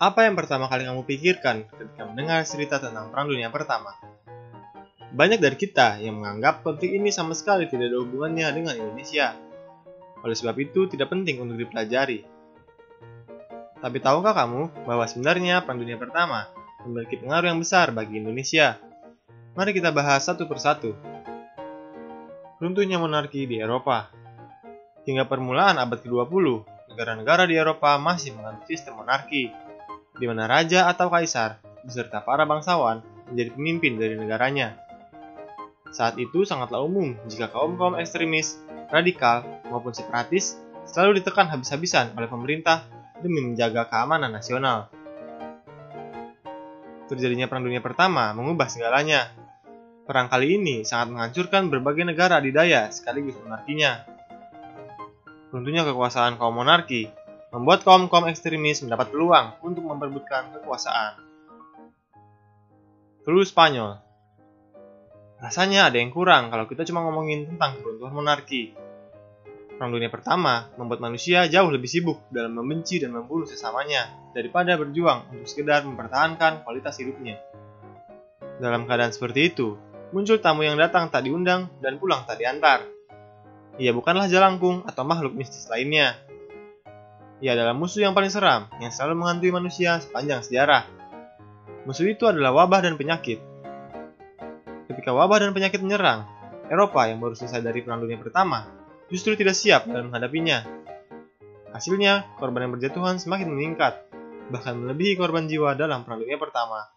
Apa yang pertama kali kamu pikirkan ketika mendengar cerita tentang Perang Dunia Pertama? Banyak dari kita yang menganggap konflik ini sama sekali tidak ada hubungannya dengan Indonesia. Oleh sebab itu, tidak penting untuk dipelajari. Tapi tahukah kamu bahwa sebenarnya Perang Dunia Pertama memiliki pengaruh yang besar bagi Indonesia? Mari kita bahas satu persatu. Runtuhnya monarki di Eropa. Hingga permulaan abad ke-20, negara-negara di Eropa masih menganut sistem monarki, di mana raja atau kaisar beserta para bangsawan menjadi pemimpin dari negaranya. Saat itu sangatlah umum jika kaum-kaum ekstremis, radikal, maupun separatis selalu ditekan habis-habisan oleh pemerintah demi menjaga keamanan nasional. Terjadinya Perang Dunia Pertama mengubah segalanya. Perang kali ini sangat menghancurkan berbagai negara adidaya sekaligus monarkinya. Runtuhnya kekuasaan kaum monarki membuat kaum-kaum ekstremis mendapat peluang untuk memperebutkan kekuasaan. Flu Spanyol. Rasanya ada yang kurang kalau kita cuma ngomongin tentang keruntuhan monarki. Perang Dunia Pertama membuat manusia jauh lebih sibuk dalam membenci dan membunuh sesamanya daripada berjuang untuk sekedar mempertahankan kualitas hidupnya. Dalam keadaan seperti itu, muncul tamu yang datang tak diundang dan pulang tak diantar. Ia bukanlah jalangkung atau makhluk mistis lainnya. Ia adalah musuh yang paling seram yang selalu menghantui manusia sepanjang sejarah. Musuh itu adalah wabah dan penyakit. Ketika wabah dan penyakit menyerang, Eropa yang baru selesai dari Perang Dunia Pertama justru tidak siap dalam menghadapinya. Hasilnya, korban yang berjatuhan semakin meningkat, bahkan melebihi korban jiwa dalam Perang Dunia Pertama.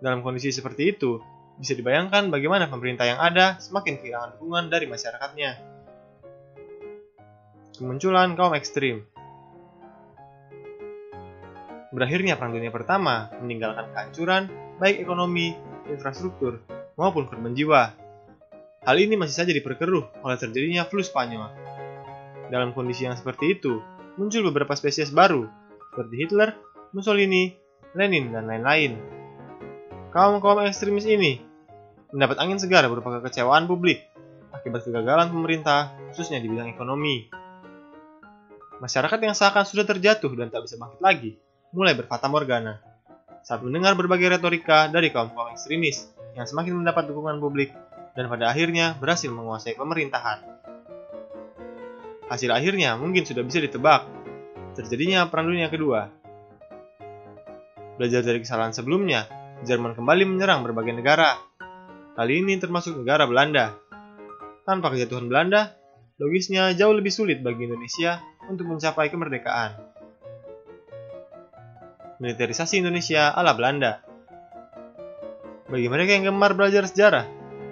Dalam kondisi seperti itu, bisa dibayangkan bagaimana pemerintah yang ada semakin kehilangan dukungan dari masyarakatnya. Kemunculan kaum ekstrim. Berakhirnya Perang Dunia Pertama meninggalkan kehancuran baik ekonomi, infrastruktur, maupun korban jiwa. Hal ini masih saja diperkeruh oleh terjadinya flu Spanyol. Dalam kondisi yang seperti itu, muncul beberapa spesies baru, seperti Hitler, Mussolini, Lenin, dan lain-lain. Kaum-kaum ekstremis ini mendapat angin segar berupa kekecewaan publik akibat kegagalan pemerintah, khususnya di bidang ekonomi. Masyarakat yang seakan sudah terjatuh dan tak bisa bangkit lagi, mulai berfata morgana saat mendengar berbagai retorika dari kaum-kaum ekstremis yang semakin mendapat dukungan publik dan pada akhirnya berhasil menguasai pemerintahan. Hasil akhirnya mungkin sudah bisa ditebak, terjadinya Perang Dunia Kedua. Belajar dari kesalahan sebelumnya, Jerman kembali menyerang berbagai negara. Kali ini termasuk negara Belanda. Tanpa kejatuhan Belanda, logisnya jauh lebih sulit bagi Indonesia untuk mencapai kemerdekaan. Militerisasi Indonesia ala Belanda. Bagi mereka yang gemar belajar sejarah,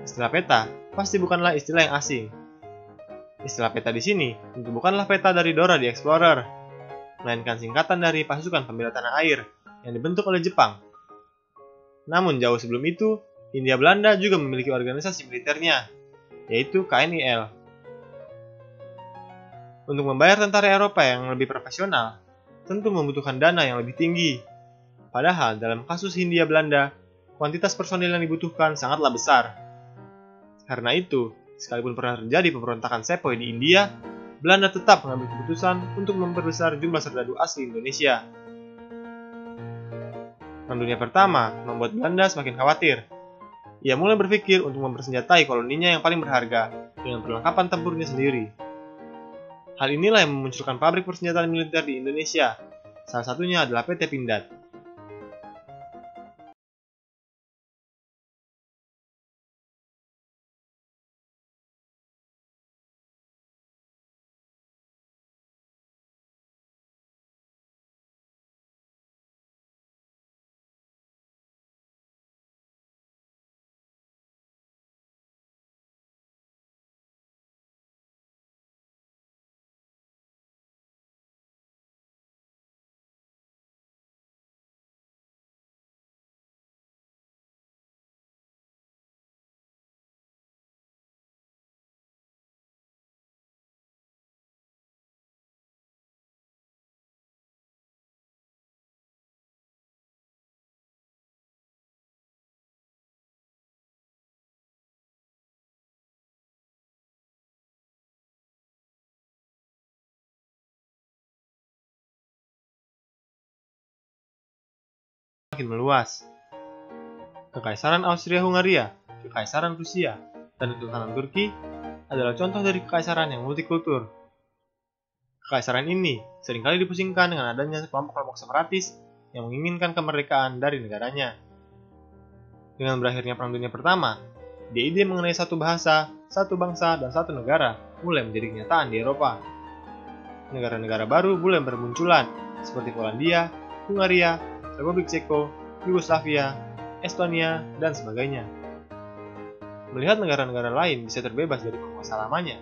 istilah peta pasti bukanlah istilah yang asing. Istilah peta di sini tentu bukanlah peta dari Dora the Explorer, melainkan singkatan dari pasukan pembela tanah air yang dibentuk oleh Jepang. Namun jauh sebelum itu, Hindia Belanda juga memiliki organisasi militernya, yaitu KNIL. Untuk membayar tentara Eropa yang lebih profesional, tentu membutuhkan dana yang lebih tinggi. Padahal dalam kasus Hindia Belanda, kuantitas personil yang dibutuhkan sangatlah besar. Karena itu, sekalipun pernah terjadi pemberontakan Sepoy di India, Belanda tetap mengambil keputusan untuk memperbesar jumlah serdadu asli Indonesia. Perang Dunia Pertama membuat Belanda semakin khawatir. Ia mulai berpikir untuk mempersenjatai koloninya yang paling berharga dengan perlengkapan tempurnya sendiri. Hal inilah yang memunculkan pabrik persenjataan militer di Indonesia. Salah satunya adalah PT Pindad. makin meluas. Kekaisaran Austria-Hungaria, Kekaisaran Rusia, dan Kesultanan Turki adalah contoh dari kekaisaran yang multikultur. Kekaisaran ini seringkali dipusingkan dengan adanya kelompok-kelompok separatis yang menginginkan kemerdekaan dari negaranya. Dengan berakhirnya Perang Dunia Pertama, ide-ide mengenai satu bahasa, satu bangsa, dan satu negara mulai menjadi kenyataan di Eropa. Negara-negara baru mulai bermunculan, seperti Polandia, Hungaria, Republik Ceko, Yugoslavia, Estonia, dan sebagainya. Melihat negara-negara lain bisa terbebas dari penguasa lamanya,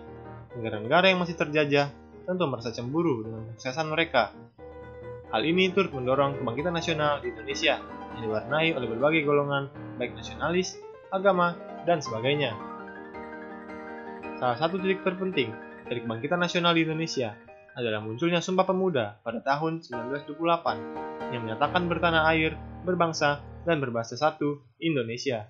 negara-negara yang masih terjajah tentu merasa cemburu dengan kesuksesan mereka. Hal ini turut mendorong kebangkitan nasional di Indonesia yang diwarnai oleh berbagai golongan, baik nasionalis, agama, dan sebagainya. Salah satu titik terpenting dari kebangkitan nasional di Indonesia adalah munculnya Sumpah Pemuda pada tahun 1928 yang menyatakan bertanah air, berbangsa, dan berbahasa satu Indonesia.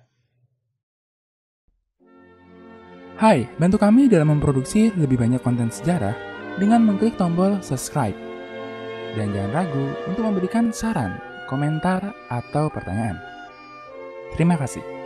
Hai, bantu kami dalam memproduksi lebih banyak konten sejarah dengan mengklik tombol subscribe. Dan jangan ragu untuk memberikan saran, komentar, atau pertanyaan. Terima kasih.